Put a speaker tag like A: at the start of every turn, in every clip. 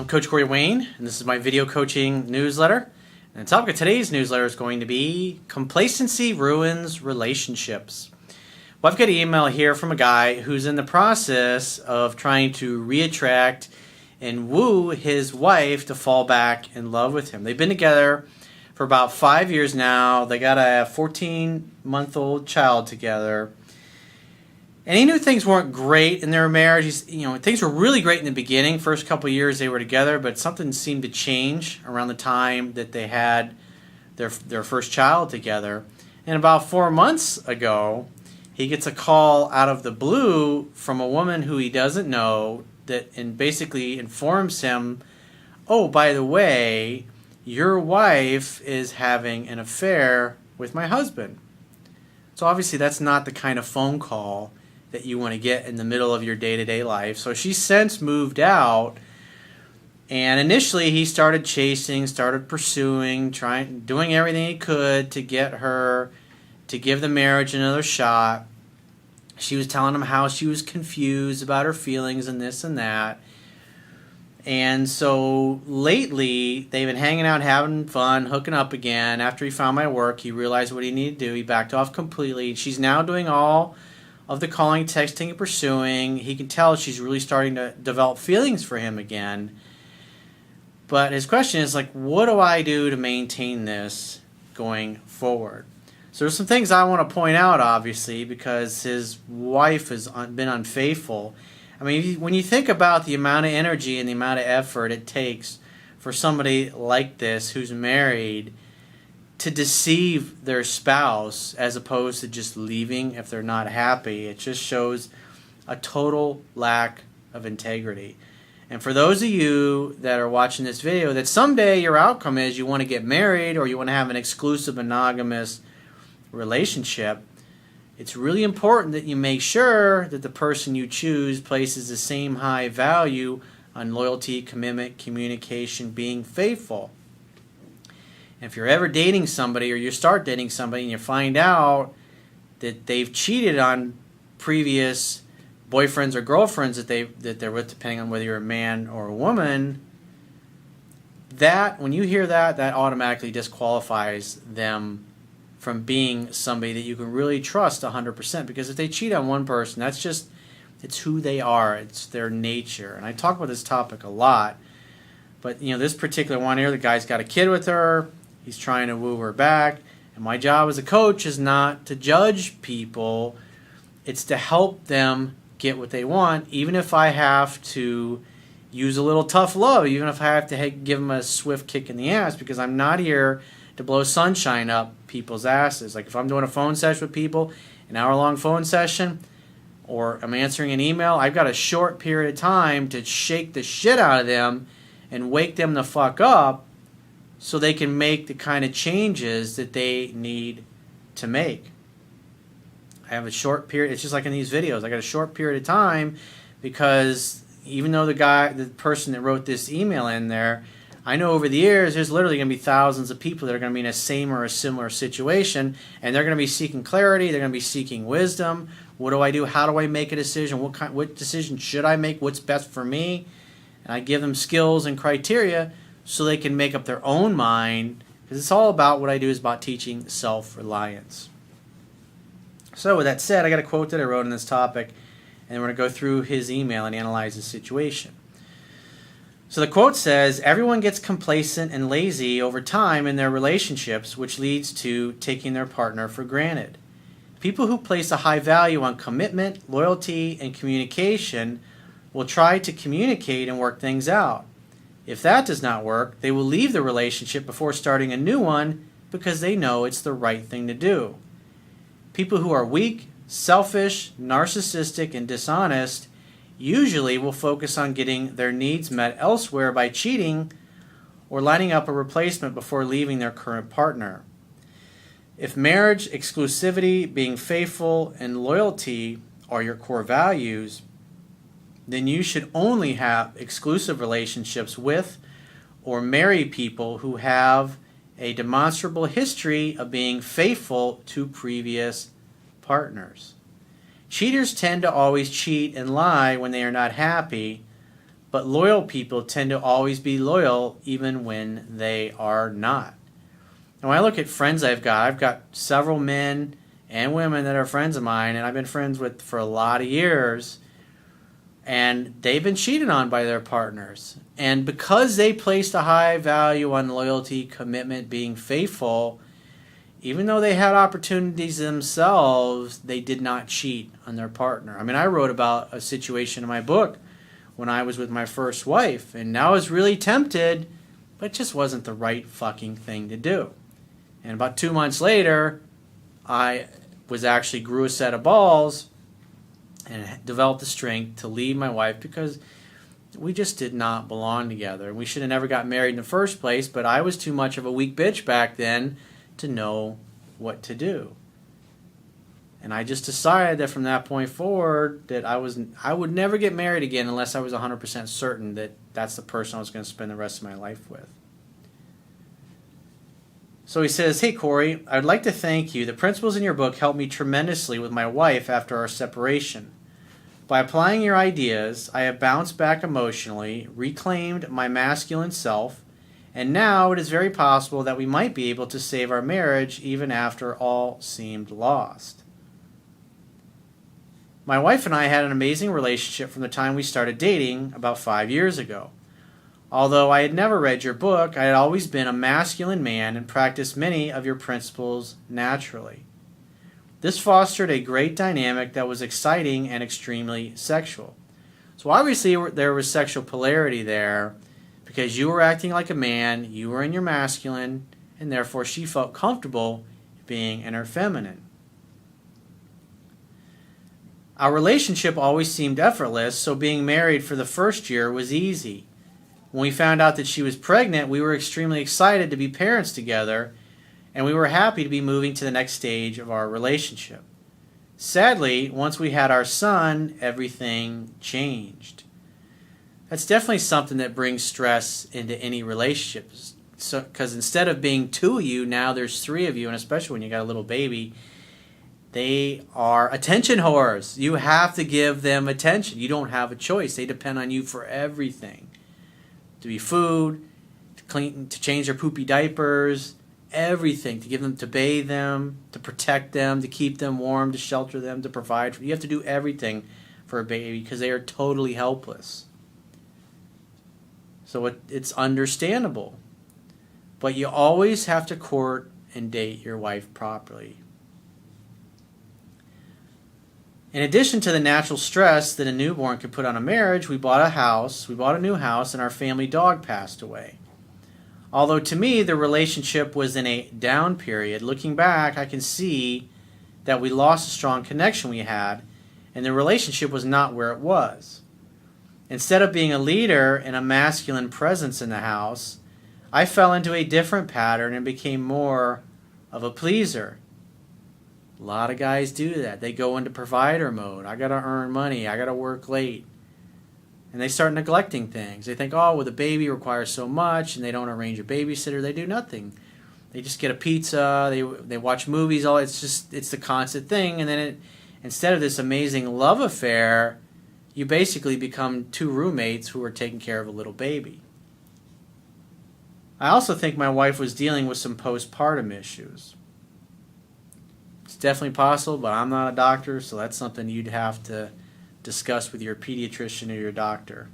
A: I'm Coach Corey Wayne, and this is my video coaching newsletter. And the topic of today's newsletter is going to be Complacency Ruins Relationships. Well, I've got an email here from a guy who's in the process of trying to reattract and woo his wife to fall back in love with him. They've been together for about 5 years now. They got a 14-month-old child together. And he knew things weren't great in their marriage. Things were really great in the beginning. First couple of years they were together, but something seemed to change around the time that they had their first child together. And about 4 months ago, he gets a call out of the blue from a woman who he doesn't know and basically informs him, "Oh, by the way, your wife is having an affair with my husband." So obviously that's not the kind of phone call that you want to get in the middle of your day-to-day life. So she's since moved out, and initially he started chasing, started pursuing, doing everything he could to get her to give the marriage another shot. She was telling him how she was confused about her feelings and this and that. And so lately they've been hanging out, having fun, hooking up again. After he found my work, he realized what he needed to do. He backed off completely. She's now doing all of the calling, texting, and pursuing. He can tell she's really starting to develop feelings for him again. But his question is, what do I do to maintain this going forward? So there's some things I want to point out, obviously, because his wife has been unfaithful. I mean, when you think about the amount of energy and the amount of effort it takes for somebody like this who's married to deceive their spouse as opposed to just leaving if they're not happy, it just shows a total lack of integrity. And for those of you that are watching this video, that someday your outcome is you want to get married or you want to have an exclusive monogamous relationship, it's really important that you make sure that the person you choose places the same high value on loyalty, commitment, communication, being faithful. If you're ever dating somebody or you start dating somebody and you find out that they've cheated on previous boyfriends or girlfriends that they're with, depending on whether you're a man or a woman, when you hear that automatically disqualifies them from being somebody that you can really trust 100%. Because if they cheat on one person, it's who they are. It's their nature. And I talk about this topic a lot. But this particular one here, the guy's got a kid with her. He's trying to woo her back. And my job as a coach is not to judge people. It's to help them get what they want, even if I have to use a little tough love, even if I have to give them a swift kick in the ass, because I'm not here to blow sunshine up people's asses. Like if I'm doing a phone session with people, an hour-long phone session, or I'm answering an email, I've got a short period of time to shake the shit out of them and wake them the fuck up so they can make the kind of changes that they need to make. I have a short period. It's just like in these videos. I got a short period of time because even though the person that wrote this email in there, I know over the years there's literally going to be thousands of people that are going to be in a same or a similar situation, and they're going to be seeking clarity. They're going to be seeking wisdom. What do I do? How do I make a decision? What decision should I make? What's best for me? And I give them skills and criteria so they can make up their own mind, because it's all about what I do is about teaching self-reliance. So with that said, I got a quote that I wrote on this topic, and we're going to go through his email and analyze the situation. So the quote says, "Everyone gets complacent and lazy over time in their relationships, which leads to taking their partner for granted. People who place a high value on commitment, loyalty, and communication will try to communicate and work things out. If that does not work, they will leave the relationship before starting a new one because they know it's the right thing to do. People who are weak, selfish, narcissistic, and dishonest usually will focus on getting their needs met elsewhere by cheating or lining up a replacement before leaving their current partner. If marriage, exclusivity, being faithful, and loyalty are your core values, then you should only have exclusive relationships with or marry people who have a demonstrable history of being faithful to previous partners. Cheaters tend to always cheat and lie when they are not happy, but loyal people tend to always be loyal even when they are not. And when I look at friends I've got several men and women that are friends of mine, and I've been friends with for a lot of years, and they've been cheated on by their partners. And because they placed a high value on loyalty, commitment, being faithful, even though they had opportunities themselves, they did not cheat on their partner. I mean, I wrote about a situation in my book when I was with my first wife, and I was really tempted, but it just wasn't the right fucking thing to do. And about 2 months later, I grew a set of balls and developed the strength to leave my wife because we just did not belong together. We should have never got married in the first place, but I was too much of a weak bitch back then to know what to do. And I just decided that from that point forward that I would never get married again unless I was 100% certain that that's the person I was going to spend the rest of my life with. So he says, "Hey Corey, I'd like to thank you. The principles in your book helped me tremendously with my wife after our separation. By applying your ideas, I have bounced back emotionally, reclaimed my masculine self, and now it is very possible that we might be able to save our marriage even after all seemed lost. My wife and I had an amazing relationship from the time we started dating about 5 years ago. Although I had never read your book, I had always been a masculine man and practiced many of your principles naturally. This fostered a great dynamic that was exciting and extremely sexual." So obviously there was sexual polarity there because you were acting like a man, you were in your masculine, and therefore she felt comfortable being in her feminine. Our relationship always seemed effortless, so being married for the first year was easy. When we found out that she was pregnant, we were extremely excited to be parents together, and we were happy to be moving to the next stage of our relationship. Sadly, once we had our son, everything changed. That's definitely something that brings stress into any relationship. Because instead of being two of you, now there's three of you, and especially when you got a little baby, they are attention whores. You have to give them attention. You don't have a choice. They depend on you for everything. To be food, to clean, to change their poopy diapers, everything, to give them, to bathe them, to protect them, to keep them warm, to shelter them, to provide. You have to do everything for a baby because they are totally helpless. So it's understandable. But you always have to court and date your wife properly. In addition to the natural stress that a newborn could put on a marriage, we bought a new house, and our family dog passed away. Although to me, the relationship was in a down period, looking back, I can see that we lost a strong connection we had, and the relationship was not where it was. Instead of being a leader and a masculine presence in the house, I fell into a different pattern and became more of a pleaser. A lot of guys do that. They go into provider mode. I got to earn money. I got to work late. And they start neglecting things. They think, oh, well, the baby requires so much, and they don't arrange a babysitter. They do nothing. They just get a pizza. They watch movies. It's the constant thing. And then instead of this amazing love affair, you basically become two roommates who are taking care of a little baby. I also think my wife was dealing with some postpartum issues. It's definitely possible, but I'm not a doctor, so that's something you'd have to discuss with your pediatrician or your doctor.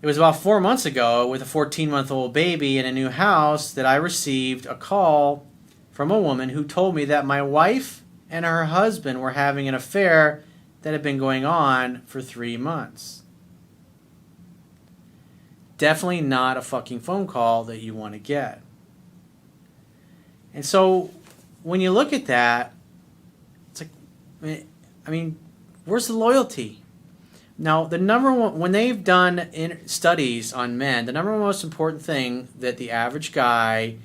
A: It was about 4 months ago, with a 14-month-old baby in a new house, that I received a call from a woman who told me that my wife and her husband were having an affair that had been going on for 3 months. Definitely not a fucking phone call that you want to get. And so when you look at that, it's like, I mean, where's the loyalty? Now, the number one, when they've done studies on men, the number one most important thing that the average guy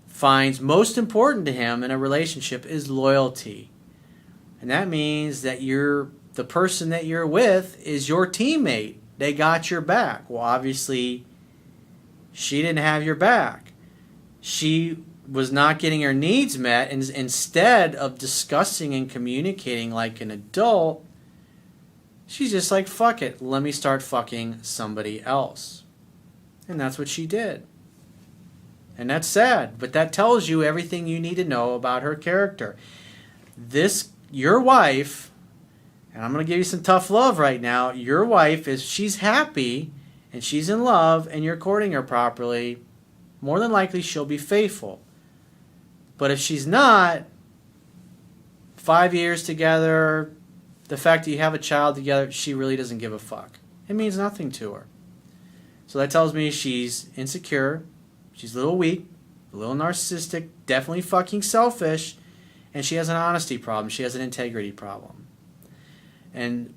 A: finds most important to him in a relationship is loyalty. And that means that the person that you're with is your teammate. They got your back. Well, obviously, she didn't have your back. She was not getting her needs met, and instead of discussing and communicating like an adult, She's just like, fuck it, let me start fucking somebody else. And that's what she did. And that's sad, but that tells you everything you need to know about her character. Your wife, and I'm going to give you some tough love right now, your wife, if she's happy and she's in love and you're courting her properly, more than likely she'll be faithful. But if she's not, 5 years together, the fact that you have a child together, she really doesn't give a fuck. It means nothing to her. So that tells me she's insecure, she's a little weak, a little narcissistic, definitely fucking selfish, and she has an honesty problem. She has an integrity problem. And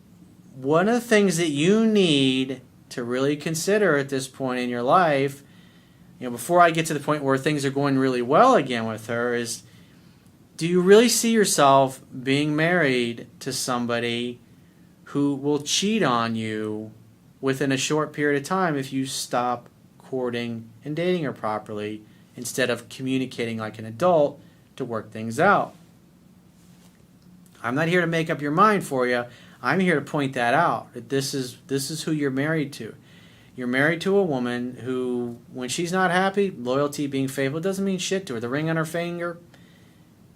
A: one of the things that you need to really consider at this point in your life, before I get to the point where things are going really well again with her, is do you really see yourself being married to somebody who will cheat on you within a short period of time if you stop courting and dating her properly instead of communicating like an adult to work things out? I'm not here to make up your mind for you. I'm here to point that out. That this is who you're married to. You're married to a woman who, when she's not happy, loyalty, being faithful, doesn't mean shit to her. The ring on her finger,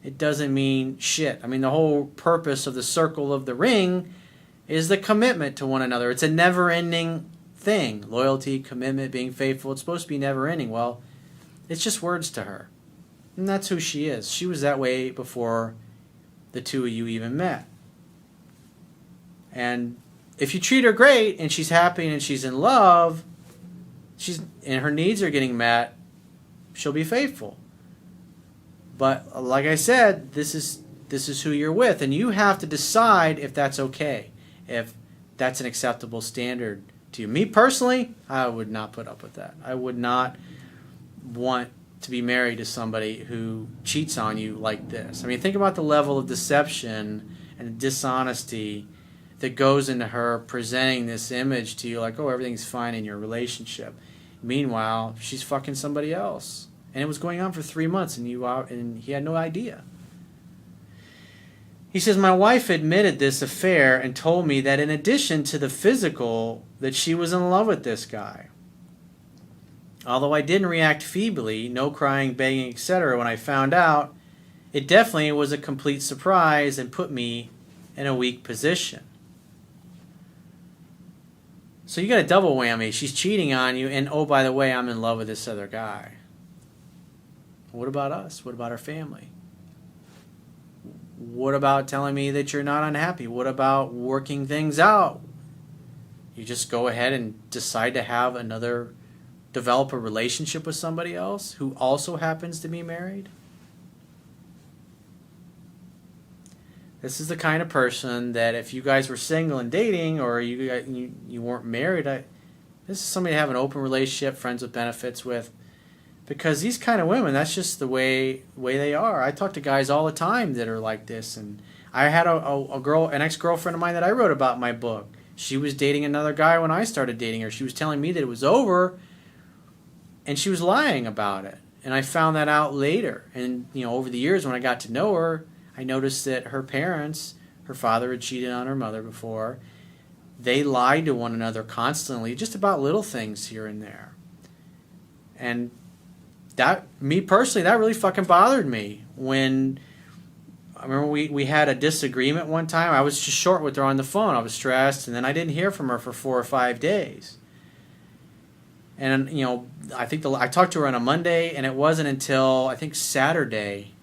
A: it doesn't mean shit. I mean, the whole purpose of the circle of the ring is the commitment to one another. It's a never-ending thing. Loyalty, commitment, being faithful. It's supposed to be never-ending. Well, it's just words to her. And that's who she is. She was that way before the two of you even met. And if you treat her great and she's happy and she's in love, and her needs are getting met, she'll be faithful. But like I said, this is who you're with, and you have to decide if that's okay, if that's an acceptable standard to you. Me personally, I would not put up with that. I would not want to be married to somebody who cheats on you like this. I mean, think about the level of deception and dishonesty that goes into her presenting this image to you like, oh, everything's fine in your relationship. Meanwhile, she's fucking somebody else. And it was going on for 3 months, and he had no idea. He says, my wife admitted this affair and told me that in addition to the physical, that she was in love with this guy. Although I didn't react feebly, no crying, begging, etc. when I found out, it definitely was a complete surprise and put me in a weak position. So you got a double whammy. She's cheating on you, and oh, by the way, I'm in love with this other guy. What about us? What about our family? What about telling me that you're not unhappy? What about working things out? You just go ahead and decide to develop a relationship with somebody else who also happens to be married? This is the kind of person that if you guys were single and dating, or you weren't married, this is somebody to have an open relationship, friends with benefits with. Because these kind of women, that's just the way they are. I talk to guys all the time that are like this. And I had an ex-girlfriend of mine that I wrote about in my book. She was dating another guy when I started dating her. She was telling me that it was over, and she was lying about it. And I found that out later. And over the years when I got to know her, I noticed that her parents, her father had cheated on her mother before. They lied to one another constantly, just about little things here and there. And me personally, that really fucking bothered me. When I remember we had a disagreement one time. I was just short with her on the phone. I was stressed, and then I didn't hear from her for 4 or 5 days. And I think I talked to her on a Monday, and it wasn't until I think Saturday.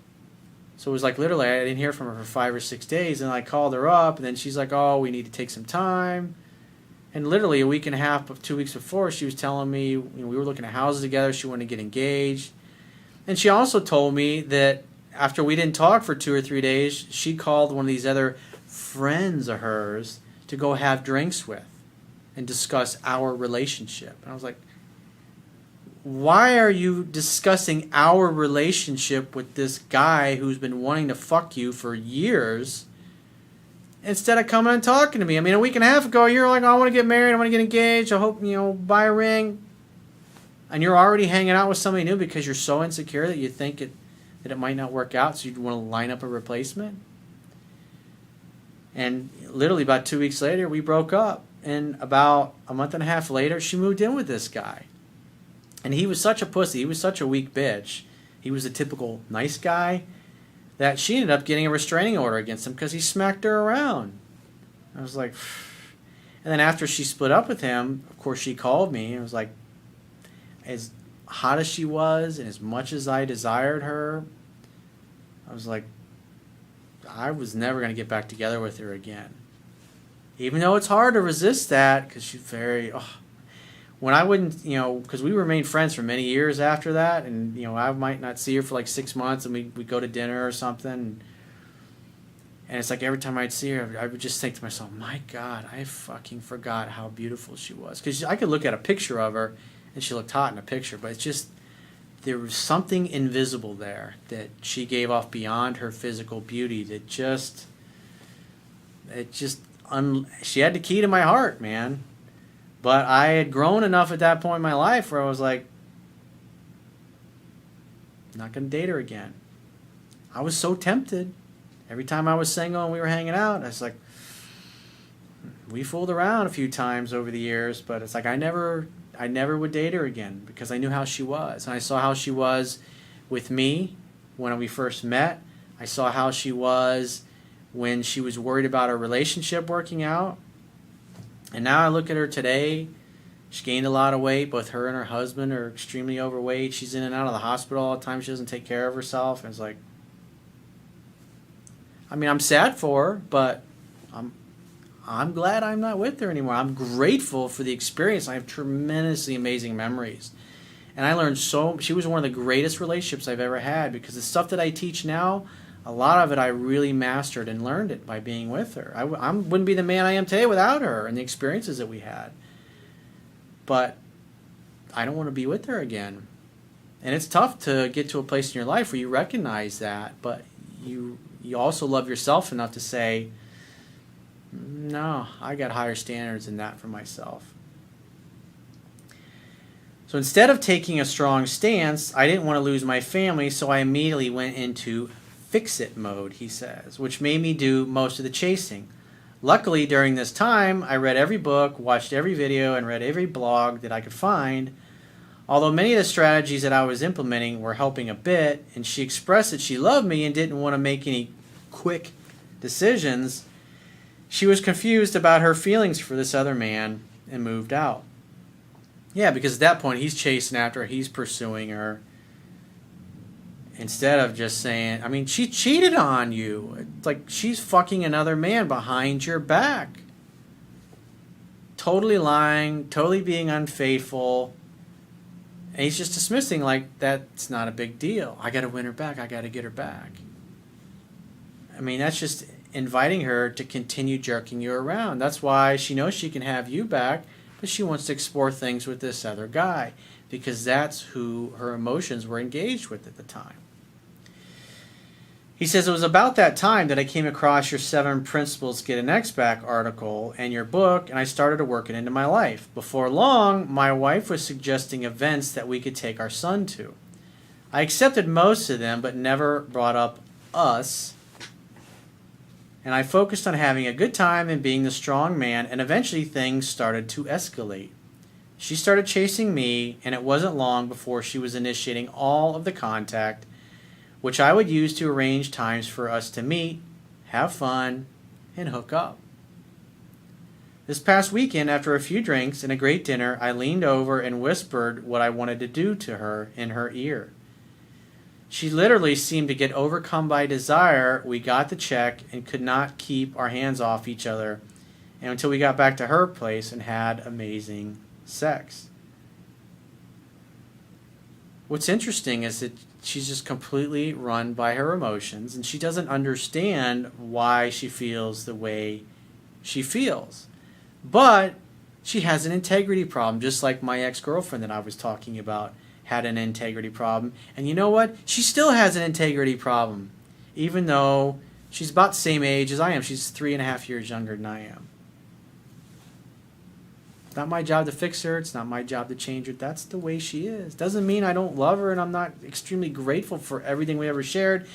A: So it was like literally I didn't hear from her for 5 or 6 days, and I called her up, and then she's like, "Oh, we need to take some time." And literally a week and a half, 2 weeks before, she was telling me we were looking at houses together. She wanted to get engaged. And she also told me that after we didn't talk for 2 or 3 days, she called one of these other friends of hers to go have drinks with and discuss our relationship. And I was like, why are you discussing our relationship with this guy who's been wanting to fuck you for years instead of coming and talking to me? I mean, a week and a half ago, you're like, I want to get married, I want to get engaged, I hope, buy a ring. And you're already hanging out with somebody new because you're so insecure that you think that it might not work out, so you'd want to line up a replacement. And literally about 2 weeks later, we broke up. And about a month and a half later, she moved in with this guy. And he was such a pussy. He was such a weak bitch. He was a typical nice guy that she ended up getting a restraining order against him because he smacked her around. I was like, and then after she split up with him, of course she called me and was like, as hot as she was and as much as I desired her, I was like, I was never going to get back together with her again. Even though it's hard to resist that because she's very, when I wouldn't, because we remained friends for many years after that, and, I might not see her for like 6 months, and we'd go to dinner or something, and it's like every time I'd see her, I would just think to myself, my God, I fucking forgot how beautiful she was. Because I could look at a picture of her, and she looked hot in a picture, but it's just, there was something invisible there that she gave off beyond her physical beauty that she had the key to my heart, man. But I had grown enough at that point in my life where I was like, not going to date her again. I was so tempted. Every time I was single and we were hanging out, I was like, we fooled around a few times over the years, but it's like I never would date her again because I knew how she was. And I saw how she was with me when we first met. I saw how she was when she was worried about our relationship working out. And now I look at her today. She gained a lot of weight. Both her and her husband are extremely overweight. She's in and out of the hospital all the time. She doesn't take care of herself. And it's like, I'm sad for her, but I'm glad I'm not with her anymore. I'm grateful for the experience. I have tremendously amazing memories. And I learned she was one of the greatest relationships I've ever had because the stuff that I teach now, a lot of it I really mastered and learned it by being with her. I wouldn't be the man I am today without her and the experiences that we had. But I don't want to be with her again. And it's tough to get to a place in your life where you recognize that, but you also love yourself enough to say, no, I got higher standards than that for myself. So instead of taking a strong stance, I didn't want to lose my family, so I immediately went into fix-it mode, he says, which made me do most of the chasing. Luckily, during this time, I read every book, watched every video, and read every blog that I could find. Although many of the strategies that I was implementing were helping a bit, and she expressed that she loved me and didn't want to make any quick decisions, she was confused about her feelings for this other man and moved out. Yeah, because at that point, he's chasing after her, he's pursuing her. Instead of just saying, she cheated on you. It's like she's fucking another man behind your back. Totally lying, totally being unfaithful. And he's just dismissing like that's not a big deal. I got to win her back. I got to get her back. That's just inviting her to continue jerking you around. That's why she knows she can have you back, but she wants to explore things with this other guy because that's who her emotions were engaged with at the time. He says, it was about that time that I came across your 7 Principles to Get an Ex Back article and your book, and I started to work it into my life. Before long, my wife was suggesting events that we could take our son to. I accepted most of them, but never brought up us. And I focused on having a good time and being the strong man, and eventually things started to escalate. She started chasing me, and it wasn't long before she was initiating all of the contact, which I would use to arrange times for us to meet, have fun, and hook up. This past weekend, after a few drinks and a great dinner, I leaned over and whispered what I wanted to do to her in her ear. She literally seemed to get overcome by desire. We got the check and could not keep our hands off each other until we got back to her place and had amazing sex. What's interesting is that she's just completely run by her emotions, and she doesn't understand why she feels the way she feels. But she has an integrity problem, just like my ex-girlfriend that I was talking about had an integrity problem. And you know what? She still has an integrity problem, even though she's about the same age as I am. She's 3.5 years younger than I am. It's not my job to fix her. It's not my job to change her. That's the way she is. Doesn't mean I don't love her and I'm not extremely grateful for everything we ever shared.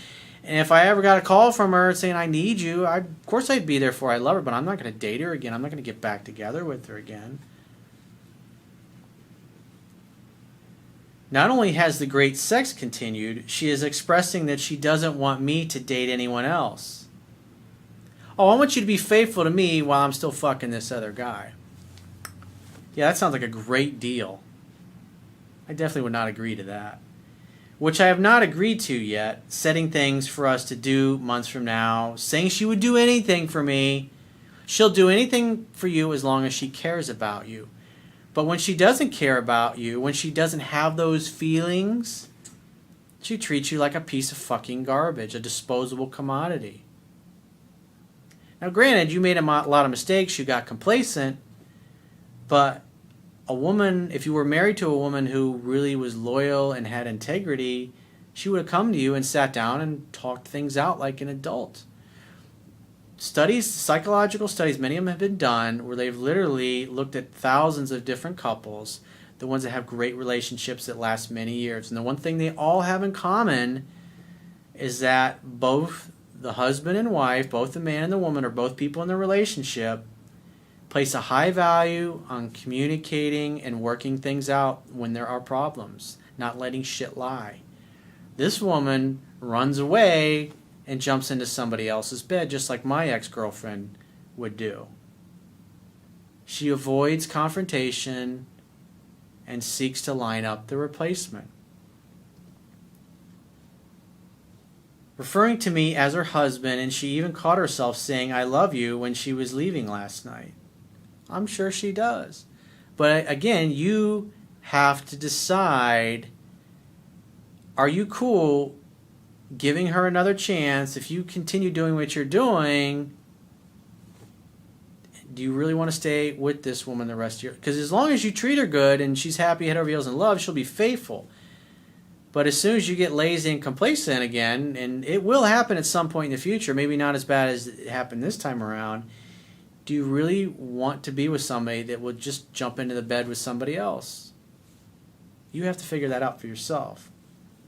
A: And if I ever got a call from her saying, I need you, of course I'd be there for her. I love her, but I'm not going to date her again. I'm not going to get back together with her again. Not only has the great sex continued, she is expressing that she doesn't want me to date anyone else. Oh, I want you to be faithful to me while I'm still fucking this other guy. Yeah, that sounds like a great deal. I definitely would not agree to that. Which I have not agreed to yet, setting things for us to do months from now, saying she would do anything for me. She'll do anything for you as long as she cares about you. But when she doesn't care about you, when she doesn't have those feelings, she treats you like a piece of fucking garbage, a disposable commodity. Now granted, you made a lot of mistakes, you got complacent, but a woman, if you were married to a woman who really was loyal and had integrity, she would have come to you and sat down and talked things out like an adult. Studies, psychological studies, many of them have been done where they've literally looked at thousands of different couples, the ones that have great relationships that last many years. And the one thing they all have in common is that both the husband and wife, both the man and the woman, or both people in the relationship, place a high value on communicating and working things out when there are problems, not letting shit lie. This woman runs away and jumps into somebody else's bed, just like my ex-girlfriend would do. She avoids confrontation and seeks to line up the replacement. Referring to me as her husband, and she even caught herself saying, I love you, when she was leaving last night. I'm sure she does. But again, you have to decide, are you cool giving her another chance? If you continue doing what you're doing, do you really want to stay with this woman the rest of your... Because as long as you treat her good and she's happy, head over heels in love, she'll be faithful. But as soon as you get lazy and complacent again, and it will happen at some point in the future, maybe not as bad as it happened this time around, do you really want to be with somebody that will just jump into the bed with somebody else? You have to figure that out for yourself.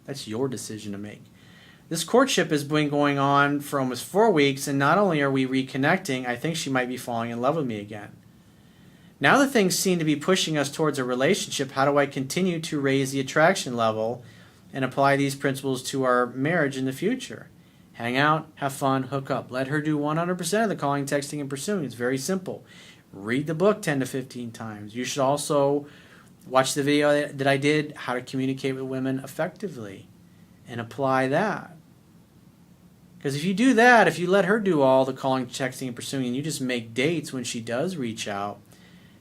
A: That's your decision to make. This courtship has been going on for almost 4 weeks, and not only are we reconnecting, I think she might be falling in love with me again. Now that things seem to be pushing us towards a relationship, how do I continue to raise the attraction level and apply these principles to our marriage in the future? Hang out, have fun, hook up. Let her do 100% of the calling, texting, and pursuing. It's very simple. Read the book 10 to 15 times. You should also watch the video that I did, How to Communicate with Women Effectively, and apply that. Because if you do that, if you let her do all the calling, texting, and pursuing, and you just make dates when she does reach out,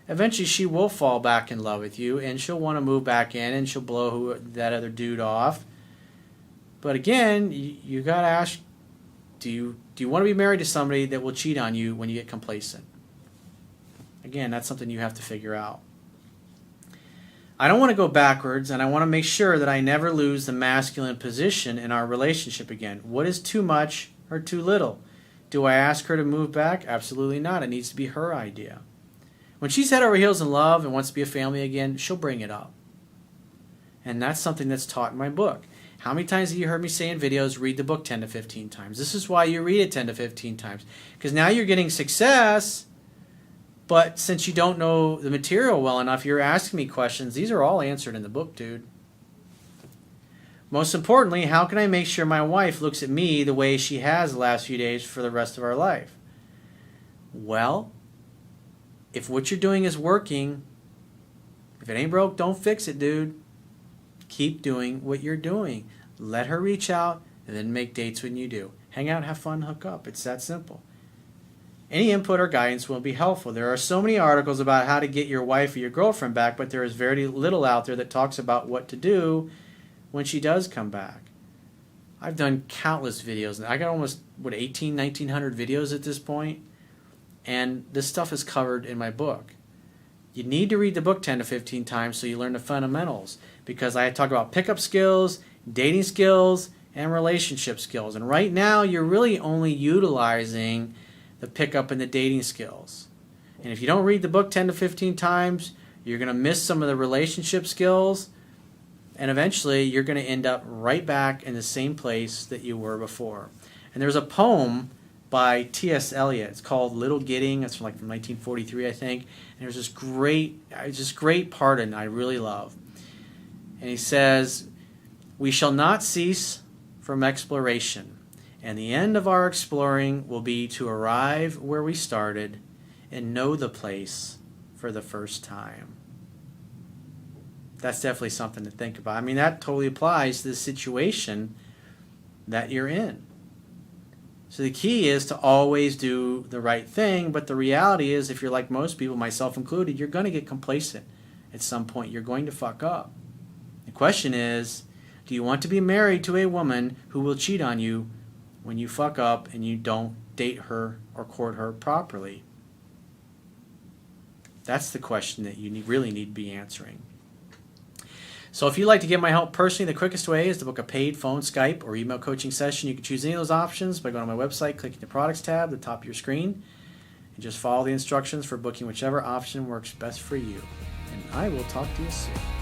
A: eventually she will fall back in love with you, and she'll want to move back in, and she'll blow that other dude off. But again, you got to ask, do you want to be married to somebody that will cheat on you when you get complacent? Again, that's something you have to figure out. I don't want to go backwards, and I want to make sure that I never lose the masculine position in our relationship again. What is too much or too little? Do I ask her to move back? Absolutely not. It needs to be her idea. When she's head over heels in love and wants to be a family again, she'll bring it up. And that's something that's taught in my book. How many times have you heard me say in videos, read the book 10 to 15 times? This is why you read it 10 to 15 times. Because now you're getting success, but since you don't know the material well enough, you're asking me questions. These are all answered in the book, dude. Most importantly, how can I make sure my wife looks at me the way she has the last few days for the rest of our life? Well, if what you're doing is working, if it ain't broke, don't fix it, dude. Keep doing what you're doing. Let her reach out and then make dates when you do. Hang out, have fun, hook up. It's that simple. Any input or guidance will be helpful. There are so many articles about how to get your wife or your girlfriend back, but there is very little out there that talks about what to do when she does come back. I've done countless videos. I got almost, 1900 videos at this point, and this stuff is covered in my book. You need to read the book 10 to 15 times so you learn the fundamentals, because I talk about pickup skills, dating skills, and relationship skills. And right now, you're really only utilizing the pickup and the dating skills. And if you don't read the book 10 to 15 times, you're going to miss some of the relationship skills, and eventually you're going to end up right back in the same place that you were before. And there's a poem by T.S. Eliot. It's called Little Gidding. It's from 1943, I think. And there's this great part in it I really love. And he says, "We shall not cease from exploration, and the end of our exploring will be to arrive where we started and know the place for the first time." That's definitely something to think about. I mean, that totally applies to the situation that you're in. So the key is to always do the right thing, but the reality is, if you're like most people, myself included, you're going to get complacent at some point. You're going to fuck up. The question is, do you want to be married to a woman who will cheat on you when you fuck up and you don't date her or court her properly? That's the question that you really need to be answering. So if you'd like to get my help personally, the quickest way is to book a paid phone, Skype, or email coaching session. You can choose any of those options by going to my website, clicking the products tab at the top of your screen, and just follow the instructions for booking whichever option works best for you. And I will talk to you soon.